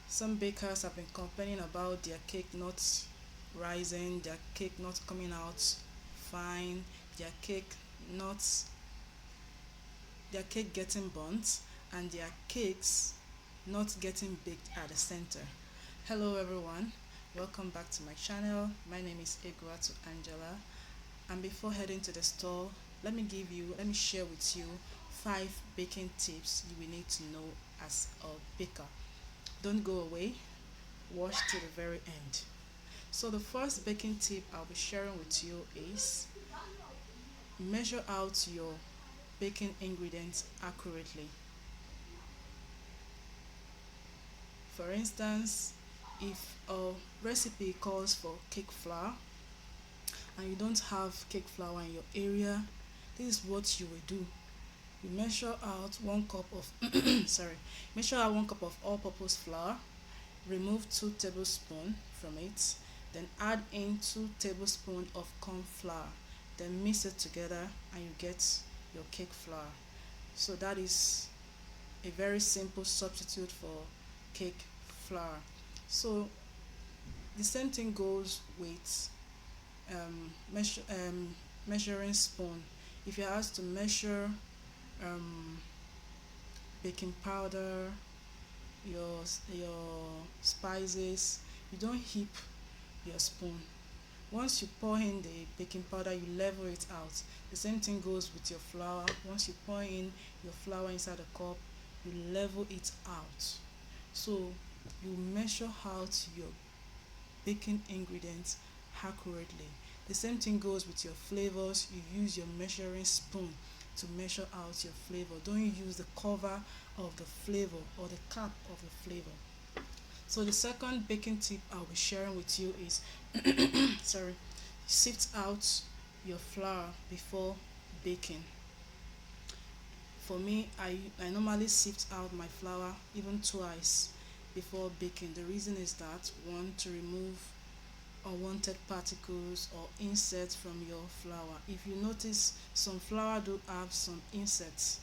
Some bakers have been complaining about their cake not rising, their cake not coming out fine, their cake not their cake getting burnt, and their cakes not getting baked at the center. Hello everyone, welcome back to my channel. My name is Egwatu Angela, and before heading to the store, let me share with you 5 baking tips you will need to know as a baker. Don't go away, watch to the very end. So the first baking tip I'll be sharing with you is measure out your baking ingredients accurately. For instance, if a recipe calls for cake flour and you don't have cake flour in your area, this is what you will do. You measure out 1 cup of sorry, measure out 1 cup of all-purpose flour, remove 2 tablespoons from it, then add in 2 tablespoons of corn flour, then mix it together and you get your cake flour. So that is a very simple substitute for cake flour. So the same thing goes with measuring spoon. If you're asked to measure um, baking powder, your spices, you don't heap your spoon. Once you pour in the baking powder, you level it out. The same thing goes with your flour. Once you pour in your flour inside a cup, you level it out. So you measure out your baking ingredients accurately. The same thing goes with your flavors. You use your measuring spoon to measure out your flavor. Don't use the cover of the flavor or the cap of the flavor. So the second baking tip I'll be sharing with you is sorry, sift out your flour before baking. For me, I normally sift out my flour even twice before baking. The reason is that one, to remove unwanted particles or insects from your flour. If you notice, some flour do have some insects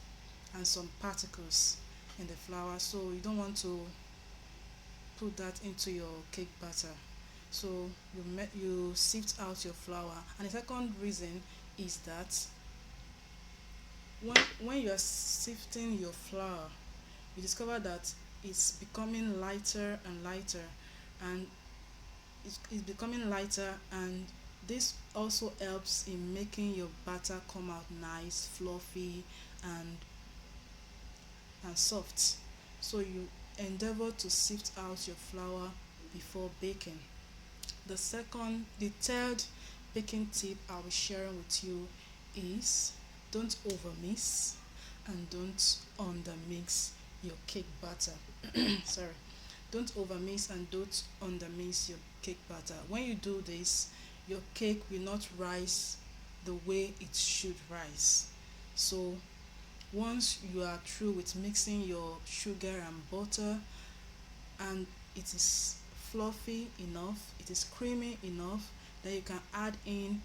and some particles in the flour, so you don't want to put that into your cake batter. So you sift out your flour. And the second reason is that when you are sifting your flour, you discover that it's becoming lighter and lighter, and it's becoming lighter, and this also helps in making your batter come out nice, fluffy, and soft. So you endeavor to sift out your flour before baking. The third baking tip I'll be sharing with you is don't overmix and don't undermix your cake batter. Sorry, don't overmix and don't undermix your cake batter. When you do this, your cake will not rise the way it should rise. So once you are through with mixing your sugar and butter, and it is fluffy enough, it is creamy enough, then you can add in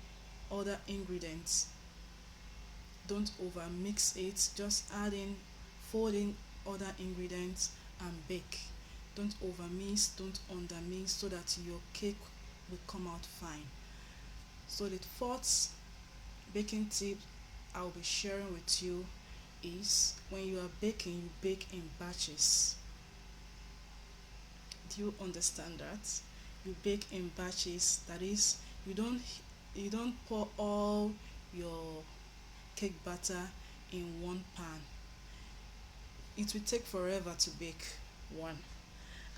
other ingredients. Don't over mix it, just add in, fold in other ingredients and bake. Don't over mix, don't under mix, so that your cake will come out fine. So the fourth baking tip I'll be sharing with you is when you are baking, you bake in batches. Do you understand that? You bake in batches. That is, you don't pour all your cake batter in one pan. It will take forever to bake. One.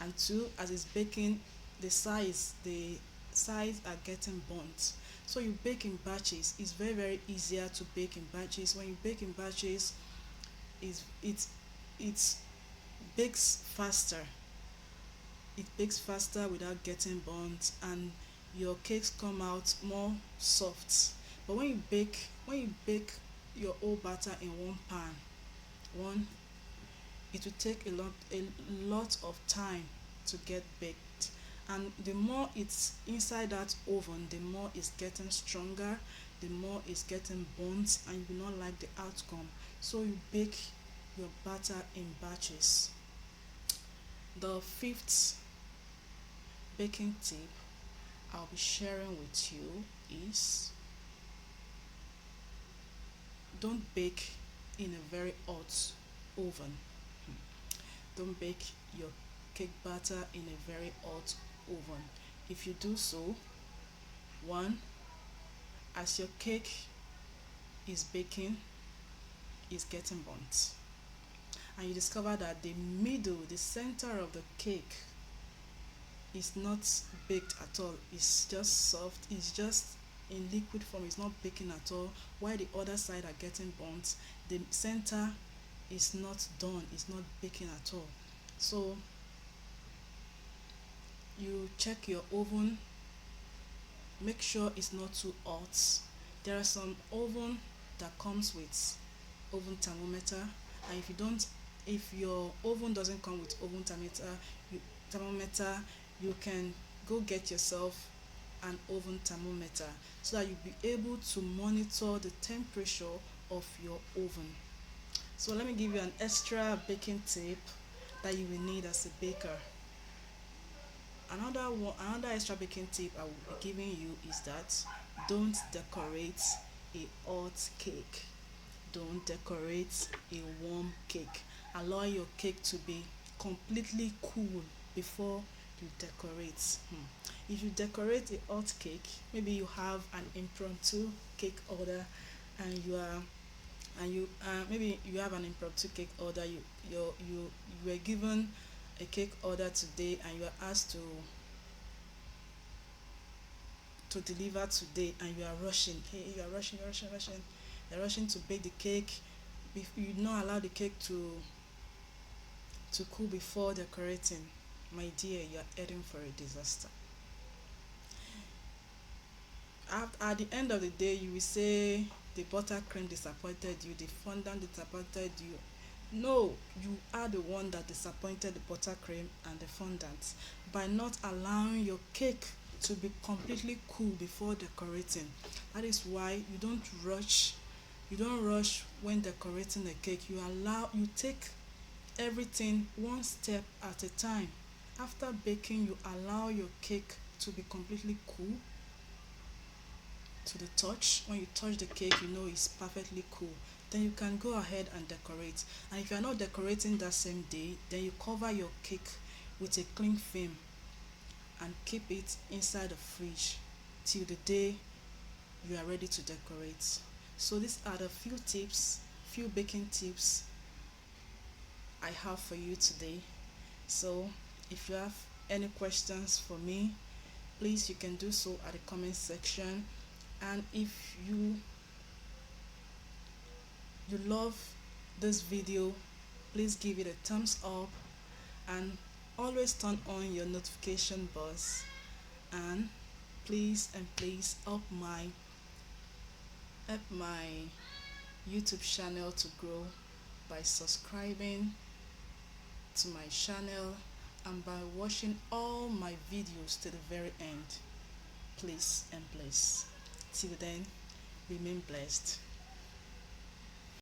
And two, as it's baking, the sides are getting burnt. So you bake in batches. It's very very easier to bake in batches. When you bake in batches, it's bakes faster. It bakes faster without getting burnt, and your cakes come out more soft. But when you bake your whole batter in one pan, one it will take a lot of time to get baked, and the more it's inside that oven, the more it's getting stronger, the more it's getting burnt, and you will not like the outcome. So you bake your batter in batches. The fifth baking tip I'll be sharing with you is don't bake in a very hot oven. Don't bake your cake batter in a very hot oven. If you do so, one, as your cake is baking, is getting burnt, and you discover that the middle, the center of the cake is not baked at all, it's just soft, it's just in liquid form, it's not baking at all, while the other side are getting burnt, the center is not done, it's not baking at all. So you check your oven, make sure it's not too hot. There are some oven that comes with oven thermometer, and if your oven doesn't come with oven thermometer, you can go get yourself an oven thermometer so that you'll be able to monitor the temperature of your oven. So let me give you an extra baking tip that you will need as a baker. Another extra baking tip I will be giving you is that don't decorate a hot cake. Don't decorate a warm cake. Allow your cake to be completely cool before you decorate. If you decorate a hot cake, maybe you have an impromptu cake order, and you are and you maybe you have an impromptu cake order, you were given a cake order today, and you are asked to deliver today, and you are rushing, you are rushing, you're rushing to bake the cake. If you not allow the cake to cool before decorating, my dear, you're heading for a disaster. At the end of the day, you will say the buttercream disappointed you, the fondant disappointed you. No, you are the one that disappointed the buttercream and the fondant by not allowing your cake to be completely cool before decorating. That is why you don't rush when decorating a cake. You take everything one step at a time. After baking, you allow your cake to be completely cool to the touch. When you touch the cake, you know it's perfectly cool. Then you can go ahead and decorate. And if you are not decorating that same day, then you cover your cake with a cling film and keep it inside the fridge till the day you are ready to decorate. So these are the few baking tips I have for you today. So if you have any questions for me, please you can do so at the comment section. And if you love this video, please give it a thumbs up, and always turn on your notification buzz, and please help my YouTube channel to grow by subscribing to my channel and by watching all my videos to the very end. Please and please. Till then, remain blessed.